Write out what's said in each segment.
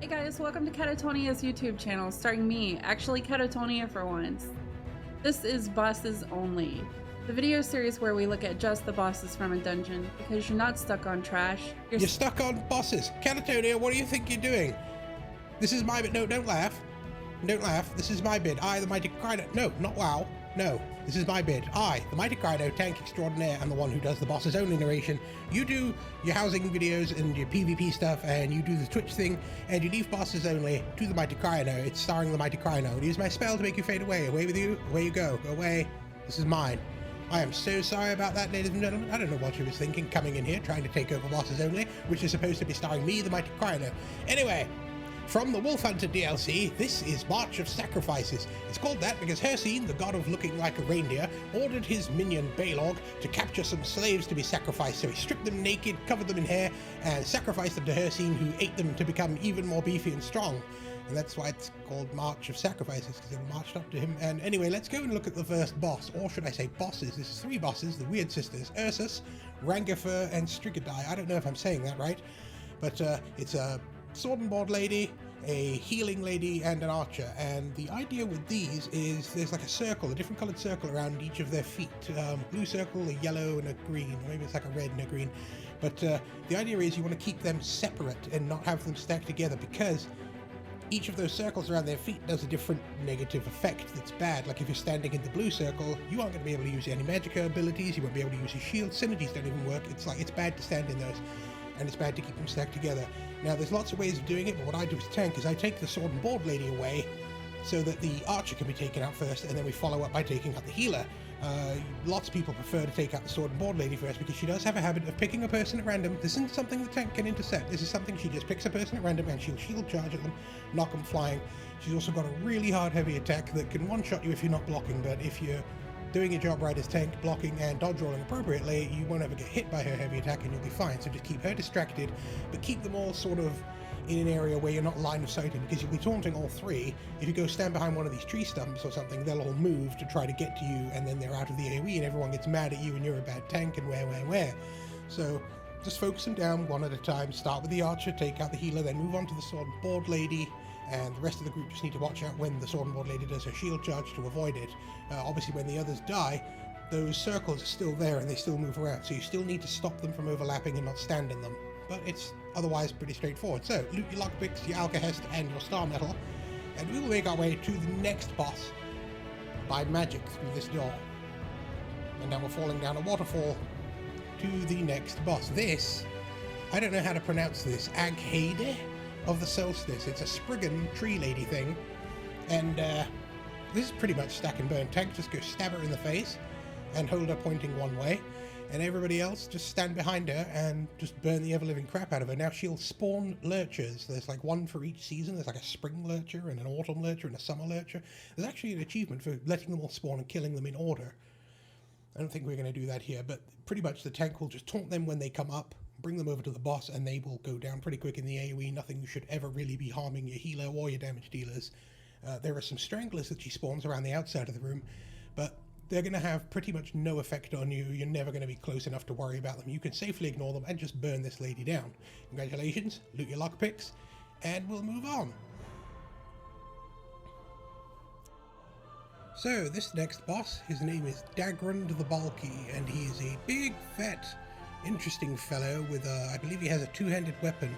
Hey guys, welcome to 𝕃𝕀𝕂𝔼's YouTube channel, starring me, actually 𝕃𝕀𝕂𝔼 for once. This is Bosses Only, the video series where we look at just the bosses from a dungeon, because you're not stuck on trash. You're stuck on bosses. 𝕃𝕀𝕂𝔼, what do you think you're doing? This is my bit. No, don't laugh. Don't laugh. This is my bid. I, the mighty 𝕃𝕀𝕂𝔼. No, not WoW. No, this is my bid. I, the mighty 𝕃𝕀𝕂𝔼, tank extraordinaire, and the one who does the Bosses Only narration. You do your housing videos and your PvP stuff, and you do the Twitch thing, and you leave Bosses Only to the mighty 𝕃𝕀𝕂𝔼. It's starring the mighty 𝕃𝕀𝕂𝔼. Use my spell to make you fade away. Away with you. Away you go. Go away. This is mine. I am so sorry about that, ladies and gentlemen. I don't know what she was thinking coming in here, trying to take over Bosses Only, which is supposed to be starring me, the mighty 𝕃𝕀𝕂𝔼. Anyway, from the Wolfhunter DLC, this is March of Sacrifices. It's called that because 𝕊𝕌𝔹𝕊ℂ𝗍𝒂𝒎𝒑𝒔, the god of looking like a reindeer, ordered his minion Balorgh to capture some slaves to be sacrificed. So he stripped them naked, covered them in hair, and sacrificed them to 𝕊𝕌𝔹𝕊, who ate them to become even more beefy and strong. And that's why it's called March of Sacrifices, because they marched up to him. And anyway, let's go and look at the first boss, or should I say bosses. This is three bosses, the Wyrd Sisters, Ursus, 𝕊𝕌𝔹𝕊ℂ𝗍𝒂𝒎𝒑𝒔, and 𝕃𝕀𝕂𝔼𝒼. I don't know if I'm saying that right, but it's a sword and board lady, a healing lady, and an archer. And the idea with these is there's like a circle, a different colored circle around each of their feet. Blue circle, a yellow, and a green, or maybe it's like a red and a green. But the idea is you want to keep them separate and not have them stacked together, because each of those circles around their feet does a different negative effect that's bad. Like if you're standing in the blue circle, you aren't going to be able to use any magicka abilities, you won't be able to use your shield, synergies don't even work. It's like, it's bad to stand in those, and it's bad to keep them stacked together. Now there's lots of ways of doing it, but what I do as tank is I take the sword and board lady away so that the archer can be taken out first, and then we follow up by taking out the healer. Lots of people prefer to take out the sword and board lady first because she does have a habit of picking a person at random. This isn't something the tank can intercept. This is something she just picks a person at random and she'll shield charge at them, knock them flying. She's also got a really hard heavy attack that can one-shot you if you're not blocking, but if you're doing your job right as tank, blocking and dodge rolling appropriately, you won't ever get hit by her heavy attack and you'll be fine. So just keep her distracted, but keep them all sort of in an area where you're not line of sighted, because you'll be taunting all three. If you go stand behind one of these tree stumps or something, they'll all move to try to get to you, and then they're out of the AoE and everyone gets mad at you and you're a bad tank and where. So just focus them down one at a time. Start with the archer, take out the healer, then move on to the sword and board lady, and the rest of the group just need to watch out when the sword and board lady does her shield charge to avoid it. Obviously when the others die, those circles are still there and they still move around, so you still need to stop them from overlapping and not stand in them. But it's otherwise pretty straightforward. So loot your lockpicks, your Aghaedh, and your star metal, and we will make our way to the next boss by magic through this door. And now we're falling down a waterfall to the next boss. This, I don't know how to pronounce this, Aghaedh of the Solstice. It's a Spriggan tree lady thing, and this is pretty much stack and burn. Tank just go stab her in the face and hold her pointing one way, and everybody else just stand behind her and just burn the ever-living crap out of her. Now she'll spawn lurchers. There's like one for each season. There's like a spring lurcher and an autumn lurcher and a summer lurcher. There's actually an achievement for letting them all spawn and killing them in order. I don't think we're going to do that here, but pretty much the tank will just taunt them when they come up, bring them over to the boss, and they will go down pretty quick in the AoE. Nothing should ever really be harming your healer or your damage dealers. There are some stranglers that she spawns around the outside of the room, but they're going to have pretty much no effect on you. You're never going to be close enough to worry about them. You can safely ignore them and just burn this lady down. Congratulations, loot your lockpicks, and we'll move on. So this next boss, his name is Dagrund the Bulky, and he is a big, fat, interesting fellow with I believe he has a two-handed weapon.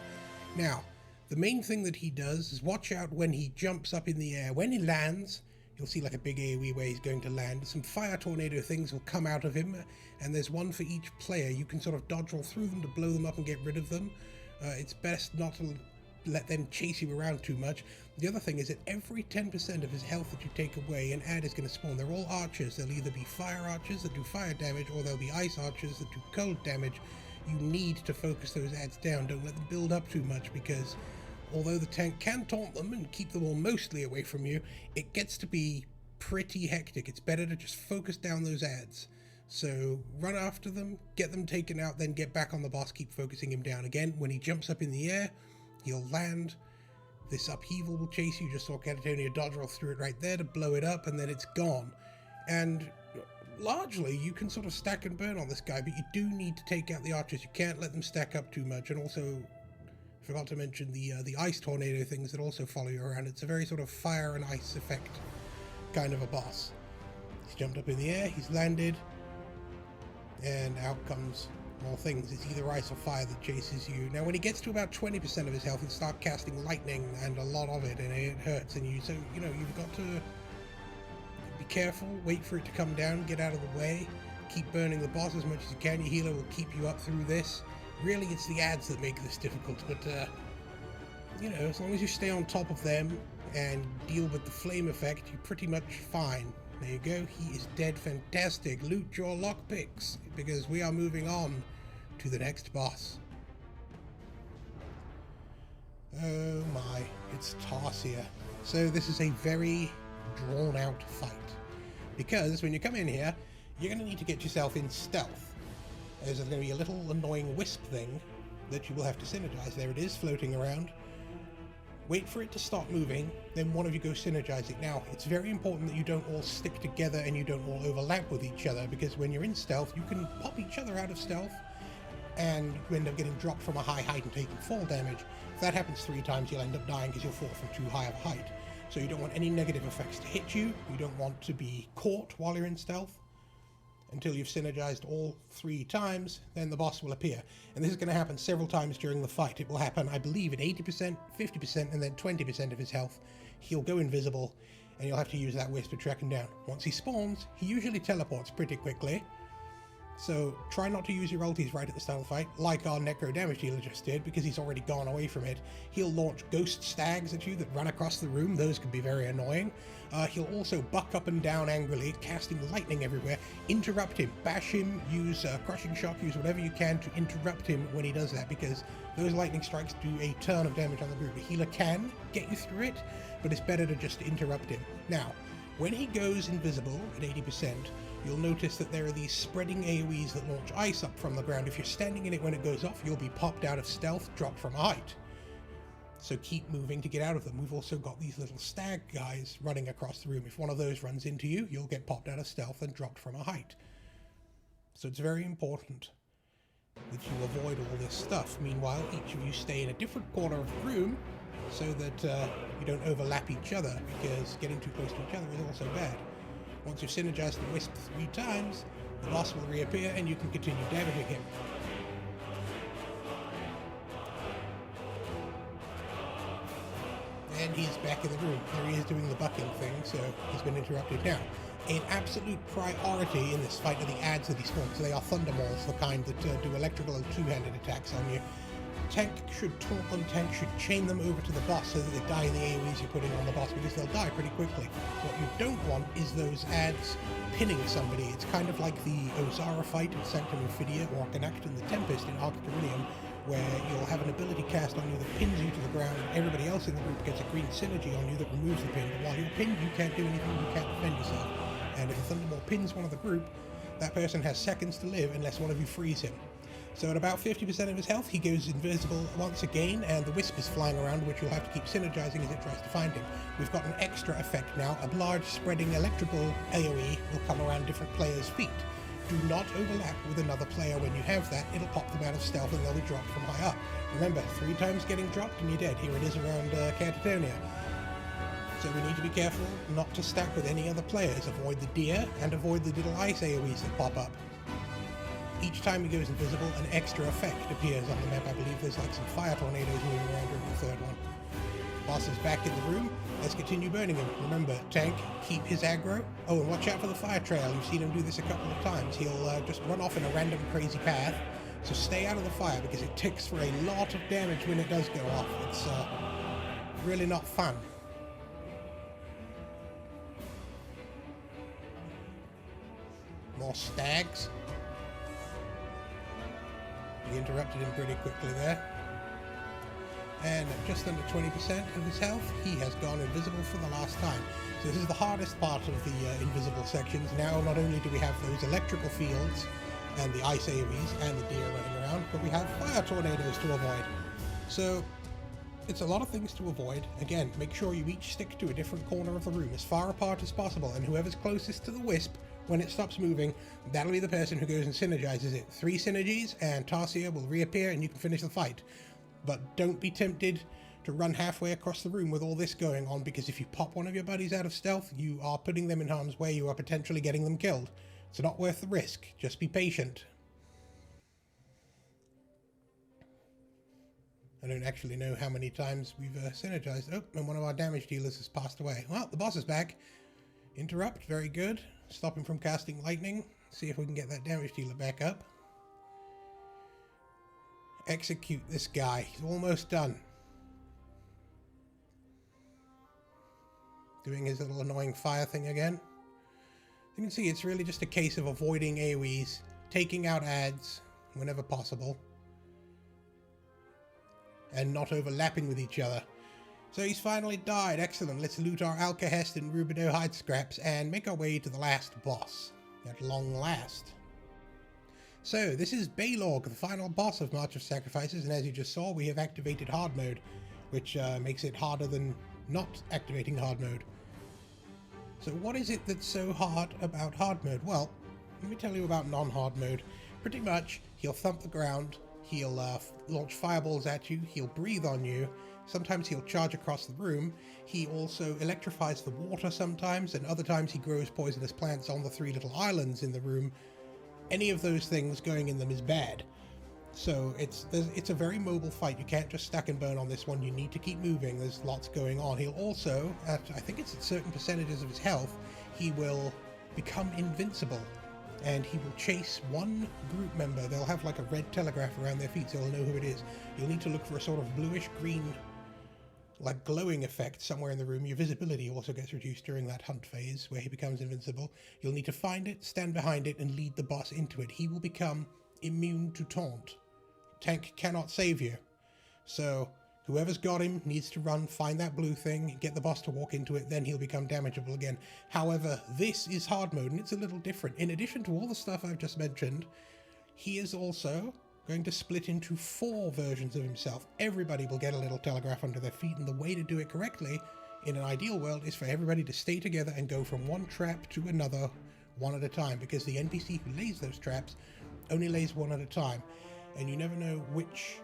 Now, the main thing that he does is watch out when he jumps up in the air. When he lands, you'll see like a big AoE where he's going to land. Some fire tornado things will come out of him, and there's one for each player. You can sort of dodge roll through them to blow them up and get rid of them. It's best not to let them chase you around too much. The other thing is that every 10% of his health that you take away, an ad is going to spawn. They're all archers. They'll either be fire archers that do fire damage, or they'll be ice archers that do cold damage. You need to focus those ads down. Don't let them build up too much, because although the tank can taunt them and keep them all mostly away from you, it gets to be pretty hectic. It's better to just focus down those ads. So run after them, get them taken out, then get back on the boss, keep focusing him down. Again, when he jumps up in the air, he'll land. This upheaval will chase you. Just saw 𝕃𝕀𝕂𝔼𝒼 dodge roll through it right there to blow it up, and then it's gone. And largely you can sort of stack and burn on this guy, but you do need to take out the archers. You can't let them stack up too much, and also Forgot to mention the ice tornado things that also follow you around. It's a very sort of fire and ice effect kind of a boss. He's jumped up in the air, he's landed, and out comes more things. It's either ice or fire that chases you. Now when he gets to about 20% of his health, he'll start casting lightning, and a lot of it, and it hurts, and so you've got to be careful, wait for it to come down, get out of the way, keep burning the boss as much as you can. Your healer will keep you up through this. Really, it's the ads that make this difficult, but as long as you stay on top of them and deal with the flame effect, you're pretty much fine. There you go, he is dead. Fantastic. Loot your lockpicks, because we are moving on to the next boss. Oh my, it's Tarcyr. So this is a very drawn out fight, because when you come in here, you're going to need to get yourself in stealth. There's going to be a little annoying wisp thing that you will have to synergize. There it is, floating around. Wait for it to stop moving, then one of you go synergize it. Now, it's very important that you don't all stick together and you don't all overlap with each other, because when you're in stealth, you can pop each other out of stealth and you end up getting dropped from a high height and taking fall damage. If that happens 3 times, you'll end up dying because you'll fall from too high of a height. So you don't want any negative effects to hit you. You don't want to be caught while you're in stealth. Until you've synergized all 3 times, then the boss will appear. And this is going to happen several times during the fight. It will happen, I believe, at 80%, 50%, and then 20% of his health. He'll go invisible, and you'll have to use that wisp to track him down. Once he spawns, he usually teleports pretty quickly. So try not to use your ultis right at the start of the fight, like our 𝕃𝕀𝕂𝔼 just did, because he's already gone away from it. He'll launch ghost stags at you that run across the room. Those can be very annoying. He'll also buck up and down angrily, casting lightning everywhere. Interrupt him, bash him, use crushing shock, use whatever you can to interrupt him when he does that, because those lightning strikes do a ton of damage on the group. The healer can get you through it, but it's better to just interrupt him. Now, when he goes invisible at 80%, you'll notice that there are these spreading AoEs that launch ice up from the ground. If you're standing in it when it goes off, you'll be popped out of stealth, dropped from a height. So keep moving to get out of them. We've also got these little stag guys running across the room. If one of those runs into you, you'll get popped out of stealth and dropped from a height. So it's very important that you avoid all this stuff. Meanwhile, each of you stay in a different corner of the room so that you don't overlap each other, because getting too close to each other is also bad. Once you've synergized the wisp 3 times, the boss will reappear and you can continue damaging him. And he's back in the room. There he is doing the bucking thing, so he's been interrupted. Now, an absolute priority in this fight are the ads that he spawns. They are thunderballs, the kind that do electrical and 2-handed attacks on you. Tank should taunt on tank, should chain them over to the boss so that they die in the AoEs you're putting on the boss, because they'll die pretty quickly. What you don't want is those ads pinning somebody. It's kind of like the 𝕊𝒑 fight in Sanctum Ophidia, or Aghaedh the Tempest in 𝕊𝒑, where you'll have an ability cast on you that pins you to the ground, and everybody else in the group gets a green synergy on you that removes the pin. But while you're pinned, you can't do anything, you can't defend yourself. And if a thunderball pins one of the group, that person has seconds to live unless one of you frees him. So at about 50% of his health, he goes invisible once again, and the wisp is flying around, which you'll have to keep synergizing as it tries to find him. We've got an extra effect now. A large spreading electrical AoE will come around different players' feet. Do not overlap with another player when you have that. It'll pop them out of stealth and they'll be dropped from high up. Remember, 3 times getting dropped and you're dead. Here it is around 𝕃𝕀𝕂𝔼. So we need to be careful not to stack with any other players. Avoid the deer and avoid the little ice AoEs that pop up. Each time he goes invisible, an extra effect appears on the map. I believe there's like some fire tornadoes moving around during the 3rd one. Boss is back in the room. Let's continue burning him. Remember, tank, keep his aggro. Oh, and watch out for the fire trail. You've seen him do this a couple of times. He'll just run off in a random crazy path. So stay out of the fire, because it ticks for a lot of damage when it does go off. It's really not fun. More stags. We interrupted him pretty quickly there. And at just under 20% of his health, he has gone invisible for the last time. So this is the hardest part of the invisible sections. Now, not only do we have those electrical fields and the ice AoEs and the deer running around, but we have fire tornadoes to avoid. So it's a lot of things to avoid. Again, make sure you each stick to a different corner of the room, as far apart as possible, and whoever's closest to the wisp, when it stops moving, that'll be the person who goes and synergizes it. 3 synergies, and Tarcyr will reappear and you can finish the fight. But don't be tempted to run halfway across the room with all this going on, because if you pop one of your buddies out of stealth, you are putting them in harm's way, you are potentially getting them killed. It's not worth the risk. Just be patient. I don't actually know how many times we've synergized. Oh, and one of our damage dealers has passed away. Well, the boss is back. Interrupt, very good. Stop him from casting lightning. See if we can get that damage dealer back up. Execute this guy. He's almost done. Doing his little annoying fire thing again. You can see it's really just a case of avoiding AoEs, taking out ads whenever possible, and not overlapping with each other. So he's finally died. Excellent. Let's loot our 𝕊𝕊𝒃𝒂𝒎𝒑𝒔 and 𝕊𝕦𝕣𝕖 hide scraps and make our way to the last boss, at long last. So this is Balorgh, the final boss of March of Sacrifices, and as you just saw, we have activated hard mode, which makes it harder than not activating hard mode. So what is it that's so hard about hard mode? Well, let me tell you about non-hard mode. Pretty much, he'll thump the ground, he'll launch fireballs at you, he'll breathe on you, sometimes he'll charge across the room, he also electrifies the water sometimes, and other times he grows poisonous plants on the 3 little islands in the room. Any of those things going in them is bad. So it's a very mobile fight. You can't just stack and burn on this one. You need to keep moving. There's lots going on. He'll also, I think it's at certain percentages of his health, he will become invincible. And he will chase one group member. They'll have like a red telegraph around their feet so they'll know who it is. You'll need to look for a sort of bluish green, like glowing effect somewhere in the room. Your visibility also gets reduced during that hunt phase where he becomes invincible. You'll need to find it, stand behind it, and lead the boss into it. He will become immune to taunt. Tank cannot save you. So whoever's got him needs to run, find that blue thing, get the boss to walk into it, then he'll become damageable again. However, this is hard mode and it's a little different. In addition to all the stuff I've just mentioned, he is also going to split into 4 versions of himself. Everybody will get a little telegraph under their feet, and the way to do it correctly in an ideal world is for everybody to stay together and go from one trap to another one at a time, because the NPC who lays those traps only lays one at a time, and you never know which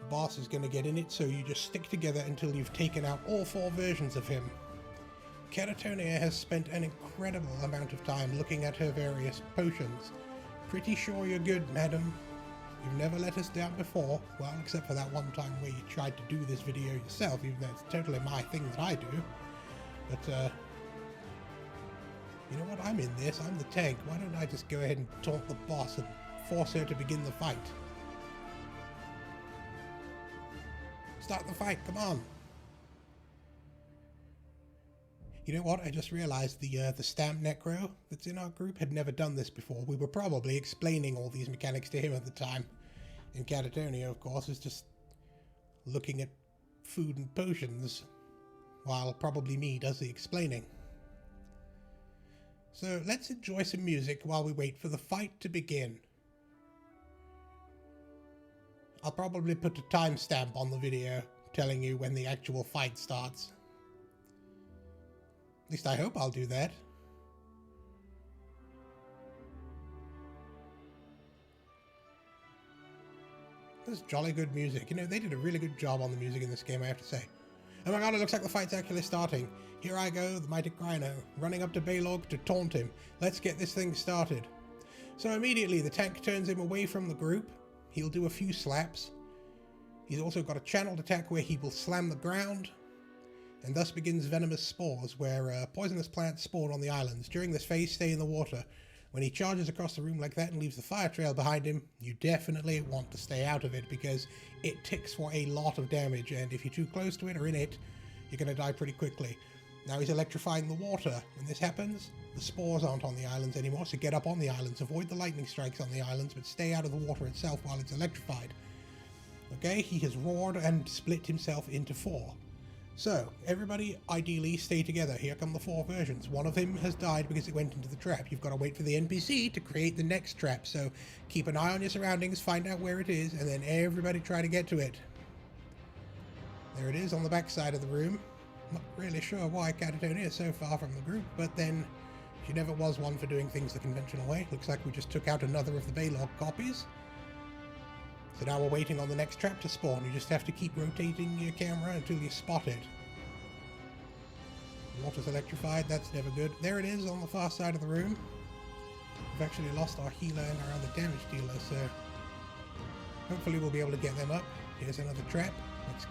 boss is going to get in it, so you just stick together until you've taken out all 4 versions of him. 𝕃𝕀𝒂𝒎𝒑 has spent an incredible amount of time looking at her various potions. Pretty sure you're good, madam. You've never let us down before, well, except for that one time where you tried to do this video yourself, even though it's totally my thing that I do. But, you know what, I'm in this, I'm the tank. Why don't I just go ahead and taunt the boss and force her to begin the fight? Start the fight, come on! You know what, I just realized the 𝕊𝕊𝒃𝒂𝒎𝒑𝒔 that's in our group had never done this before. We were probably explaining all these mechanics to him at the time. And 𝕃𝕀𝒂𝒎𝒑, of course, is just looking at food and potions, while probably me does the explaining. So let's enjoy some music while we wait for the fight to begin. I'll probably put a timestamp on the video telling you when the actual fight starts. At least I hope I'll do that. This is jolly good music. You know, they did a really good job on the music in this game, I have to say. Oh my god, it looks like the fight's actually starting. Here I go, the mighty Rhino, running up to Balorgh to taunt him. Let's get this thing started. So immediately the tank turns him away from the group. He'll do a few slaps. He's also got a channeled attack where he will slam the ground, and thus begins venomous spores, where poisonous plants spawn on the islands. During this phase, stay in the water. When he charges across the room like that and leaves the fire trail behind him, you definitely want to stay out of it, because it ticks for a lot of damage, and if you're too close to it or in it, you're going to die pretty quickly. Now he's electrifying the water. When this happens, the spores aren't on the islands anymore, so get up on the islands. Avoid the lightning strikes on the islands, but stay out of the water itself while it's electrified. Okay, he has roared and split himself into 4. So, everybody ideally stay together. Here come the 4 versions. One of them has died because it went into the trap. You've got to wait for the NPC to create the next trap, so keep an eye on your surroundings, find out where it is, and then everybody try to get to it. There it is on the back side of the room. Not really sure why 𝕃𝕀𝒂𝒎𝒑 is so far from the group, but then she never was one for doing things the conventional way. Looks like we just took out another of the Balorgh copies. So now we're waiting on the next trap to spawn. You just have to keep rotating your camera until you spot it. Water's electrified, that's never good. There it is on the far side of the room. We've actually lost our healer and our other damage dealer, so hopefully we'll be able to get them up. Here's another trap. Let's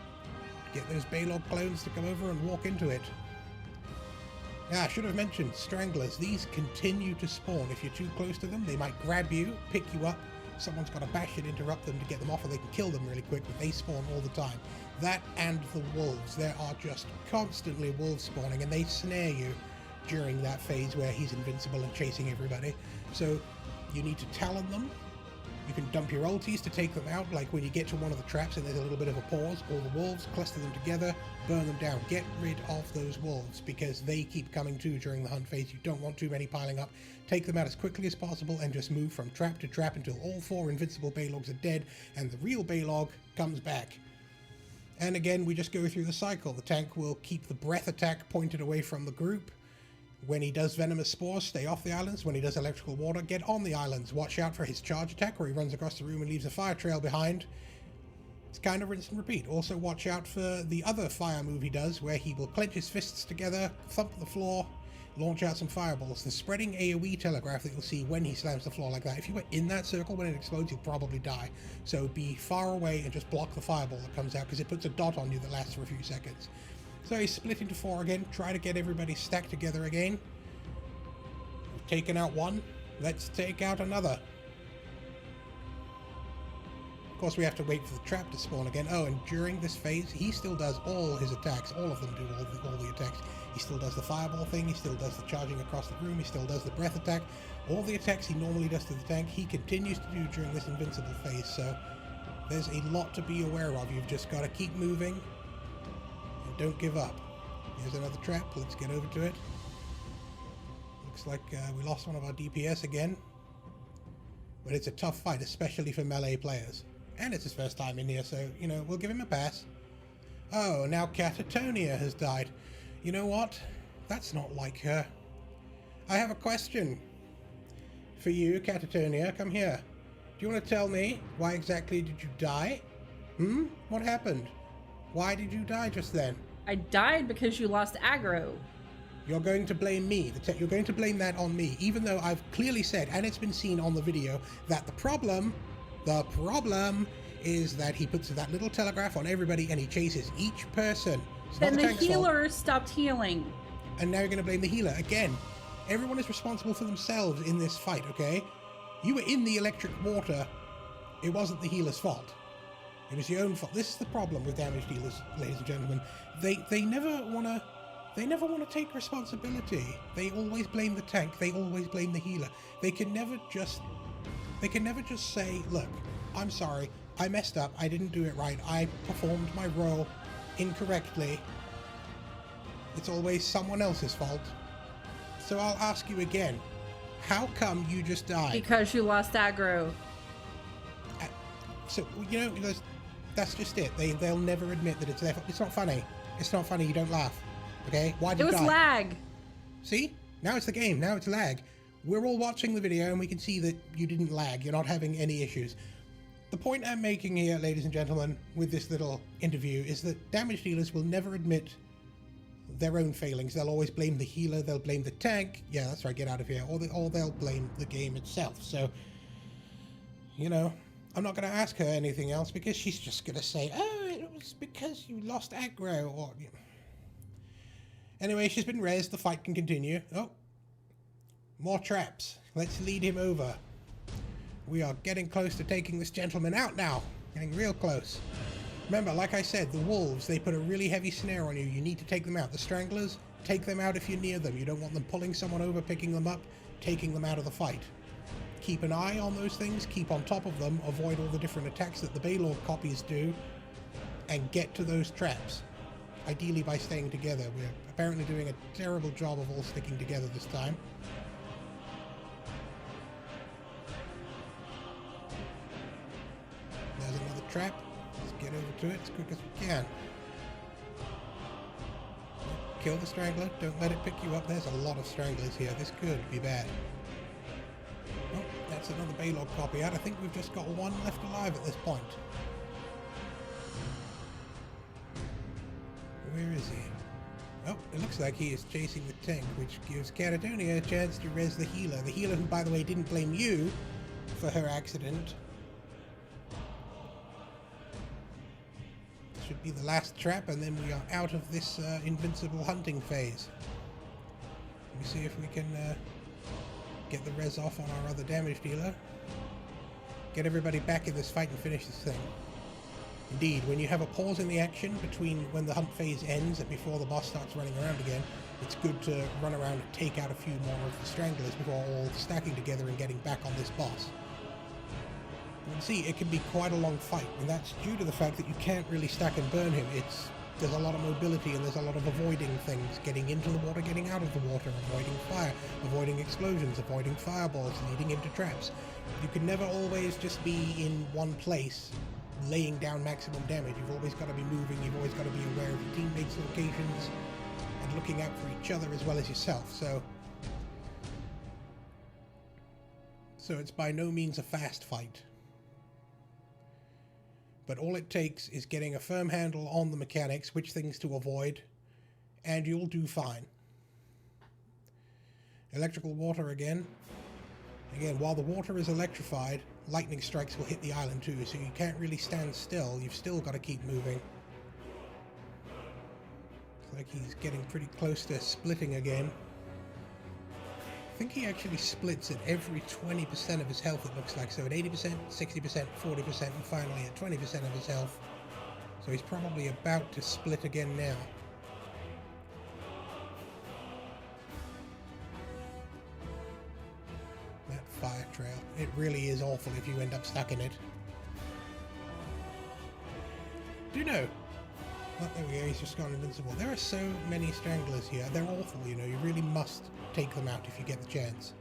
get those 𝕃𝕂𝒼 clones to come over and walk into it. I should have mentioned stranglers. These continue to spawn. If you're too close to them, they might grab you, pick you up. Someone's got to bash it, interrupt them to get them off, or they can kill them really quick, but they spawn all the time. That and the wolves. There are just constantly wolves spawning, and they snare you during that phase where he's invincible and chasing everybody. So you need to talon them. You can dump your ultis to take them out, like when you get to one of the traps and there's a little bit of a pause. All the wolves, cluster them together, burn them down. Get rid of those wolves because they keep coming too during the hunt phase. You don't want too many piling up. Take them out as quickly as possible and just move from trap to trap until all 4 invincible 𝕃𝕂𝒼s are dead and the real 𝕃𝕂𝒼 comes back. And again, we just go through the cycle. The tank will keep the breath attack pointed away from the group. When he does venomous spores, stay off the islands. When he does electrical water, get on the islands. Watch out for his charge attack where he runs across the room and leaves a fire trail behind. It's kind of rinse and repeat. Also watch out for the other fire move he does where he will clench his fists together, thump the floor, launch out some fireballs. The spreading AoE telegraph that you'll see when he slams the floor like that. If you were in that circle when it explodes, you'll probably die. So be far away and just block the fireball that comes out because it puts a dot on you that lasts for a few seconds. So he's split into 4 again. Try to get everybody stacked together again. We've taken out one. Let's take out another. Of course, we have to wait for the trap to spawn again. Oh, and during this phase, he still does all his attacks. All of them do all the attacks. He still does the fireball thing. He still does the charging across the room. He still does the breath attack. All the attacks he normally does to the tank, he continues to do during this invincible phase. So there's a lot to be aware of. You've just got to keep moving. Don't give up. Here's another trap. Let's get over to it. Looks like we lost one of our DPS again. But it's a tough fight, especially for melee players. And it's his first time in here, so, you know, we'll give him a pass. Oh, now Catatonia has died. You know what? That's not like her. I have a question for you, Catatonia. Come here. Do you want to tell me why exactly did you die? What happened? Why did you die just then? I died because you lost aggro. You're going to blame me. You're going to blame that on me, even though I've clearly said, and it's been seen on the video, that the problem is that he puts that little telegraph on everybody and he chases each person. Then the healer stopped healing. And now you're going to blame the healer again. Everyone is responsible for themselves in this fight, okay? You were in the electric water. It wasn't the healer's fault. It was your own fault. This is the problem with damage dealers, ladies and gentlemen. They never want to take responsibility. They always blame the tank. They always blame the healer. They can never just say, look, I'm sorry. I messed up. I didn't do it right. I performed my role incorrectly. It's always someone else's fault. So I'll ask you again. How come you just died? Because you lost aggro. So, you know, that's just it. They'll never admit that it's their fault. It's not funny. It's not funny. You don't laugh. Okay? Why did you die? It was lag. See? Now it's the game. Now it's lag. We're all watching the video and we can see that you didn't lag. You're not having any issues. The point I'm making here, ladies and gentlemen, with this little interview is that damage dealers will never admit their own failings. They'll always blame the healer. They'll blame the tank. Yeah, that's right. Get out of here. Or they'll blame the game itself. So, you know, I'm not going to ask her anything else because she's just going to say, oh, it was because you lost aggro. Or, you know. Anyway, she's been rezzed. The fight can continue. Oh, more traps. Let's lead him over. We are getting close to taking this gentleman out now. Getting real close. Remember, like I said, the wolves, they put a really heavy snare on you. You need to take them out. The stranglers, take them out if you're near them. You don't want them pulling someone over, picking them up, taking them out of the fight. Keep an eye on those things. Keep on top of them. Avoid all the different attacks that the 𝕃𝕂𝒼 copies do. And get to those traps. Ideally by staying together. We're apparently doing a terrible job of all sticking together this time. There's another trap. Let's get over to it as quick as we can. Kill the strangler. Don't let it pick you up. There's a lot of stranglers here. This could be bad. Oh, That's another Balorgh copy out. I think we've just got one left alive at this point. Where is he? Oh, it looks like he is chasing the tank, which gives Catatonia a chance to res the healer. The healer who, by the way, didn't blame you for her accident. Should be the last trap, and then we are out of this invincible hunting phase. Let me see if we can get the res off on our other damage dealer. Get everybody back in this fight and finish this thing. Indeed, when you have a pause in the action between when the hunt phase ends and before the boss starts running around again, it's good to run around and take out a few more of the stranglers before all stacking together and getting back on this boss. You can see it can be quite a long fight, and that's due to the fact that you can't really stack and burn him. There's a lot of mobility and there's a lot of avoiding things, getting into the water, getting out of the water, avoiding fire, avoiding explosions, avoiding fireballs, leading into traps. You can never always just be in one place laying down maximum damage. You've always got to be moving, you've always got to be aware of your teammates' locations and looking out for each other as well as yourself. So it's by no means a fast fight. But all it takes is getting a firm handle on the mechanics, which things to avoid, and you'll do fine. Electrical water again. Again, while the water is electrified, lightning strikes will hit the island too, so you can't really stand still. You've still got to keep moving. Looks like he's getting pretty close to splitting again. I think he actually splits at every 20% of his health, it looks like. So at 80%, 60%, 40%, and finally at 20% of his health. So he's probably about to split again now. That fire trail. It really is awful if you end up stuck in it. Do you know? Oh, there we go, he's just gone invincible. There are so many stranglers here. They're awful, you know. You really must take them out if you get the chance.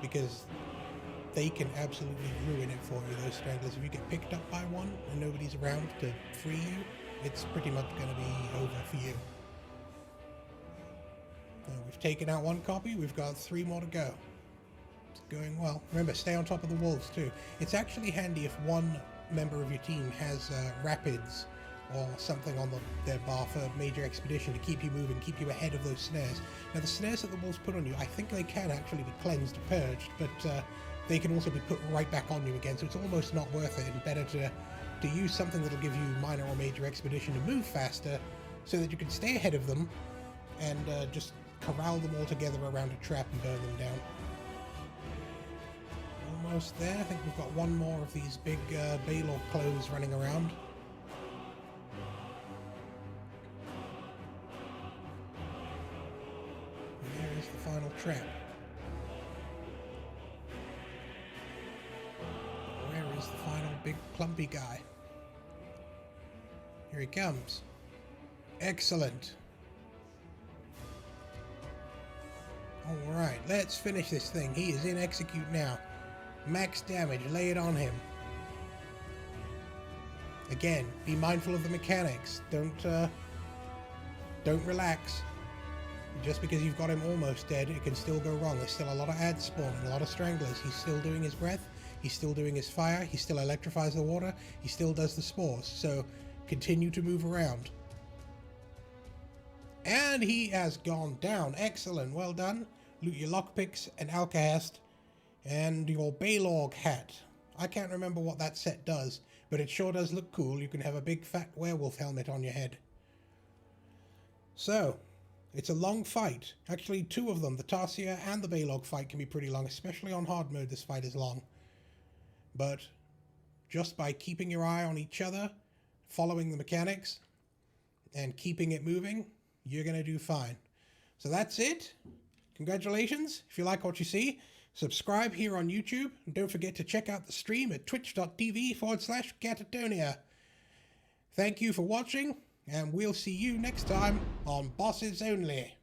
Because they can absolutely ruin it for you, those stranglers. If you get picked up by one and nobody's around to free you, it's pretty much going to be over for you. Now, we've taken out one copy. We've got 3 more to go. It's going well. Remember, stay on top of the wolves, too. It's actually handy if one member of your team has rapids or something on their bar for major expedition to keep you moving, keep you ahead of those snares. Now the snares that the wolves put on you, I think they can actually be cleansed, purged, but they can also be put right back on you again, so it's almost not worth it, and better to use something that'll give you minor or major expedition to move faster, so that you can stay ahead of them and just corral them all together around a trap and burn them down. Almost there. I think we've got one more of these big Balorgh clothes running around. The final trap. Where is the final big clumpy guy? Here he comes. Excellent. Alright, let's finish this thing. He is in execute now. Max damage, lay it on him. Again, be mindful of the mechanics. Don't relax. Just because you've got him almost dead, it can still go wrong. There's still a lot of ads spawning, a lot of stranglers. He's still doing his breath, he's still doing his fire, he still electrifies the water, he still does the spores. So continue to move around. And he has gone down. Excellent, well done. Loot your lockpicks and Aghaedh and your Balorgh hat. I can't remember what that set does, but it sure does look cool. You can have a big fat werewolf helmet on your head. So it's a long fight. Actually, 2 of them, the Tarcyr and the Balorgh fight, can be pretty long, especially on hard mode. This fight is long. But just by keeping your eye on each other, following the mechanics, and keeping it moving, you're going to do fine. So that's it. Congratulations. If you like what you see, subscribe here on YouTube, and don't forget to check out the stream at twitch.tv/Catatonia. Thank you for watching, and we'll see you next time on Bosses Only.